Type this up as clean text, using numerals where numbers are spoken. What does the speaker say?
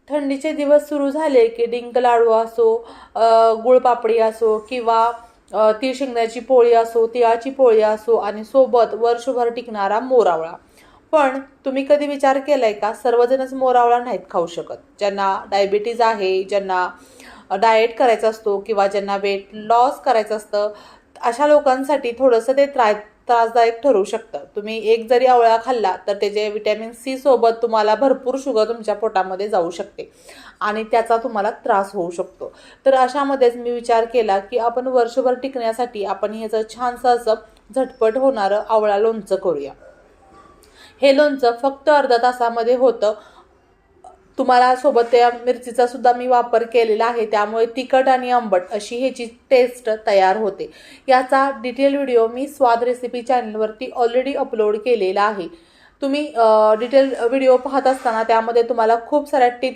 थंडीचे दिवस सुरू झाले की डिंक लाडू असो, गुळपापडी असो किंवा तीळ शेंगण्याची पोळी असो, तिळाची पोळी असो आणि सोबत वर्षभर टिकणारा मोरावळा. पण तुम्ही कधी विचार केलाय का, सर्वजणच मोरावळा नाहीत खाऊ शकत. ज्यांना डायबिटीज आहे, ज्यांना डाएट करायचा असतो किंवा ज्यांना वेट लॉस करायचं असतं, अशा लोकांसाठी थोडंसं ते त्रासदायक ठरू शकतं. तुम्ही एक जरी आवळा खाल्ला तर त्याचे व्हिटॅमिन सी सोबत तुम्हाला भरपूर शुगर तुमच्या पोटामध्ये जाऊ शकते आणि त्याचा तुम्हाला त्रास होऊ शकतो. तर अशामध्येच मी विचार केला की आपण वर्षभर टिकण्यासाठी आपण ह्याचं छानसं असं झटपट होणारं आवळा लोणचं करूया. हे लोणचं फक्त अर्धा तासामध्ये होतं. तुम्हाला सोबत त्या मिरचीचा सुद्धा मी वापर केलेला आहे, त्यामुळे तिखट आणि आंबट अशी ह्याची टेस्ट तयार होते. याचा डिटेल व्हिडिओ मी स्वाद रेसिपी चॅनलवरती ऑलरेडी अपलोड केलेला आहे. तुम्ही डिटेल व्हिडिओ पाहत असताना त्यामध्ये तुम्हाला खूप साऱ्या टिप्स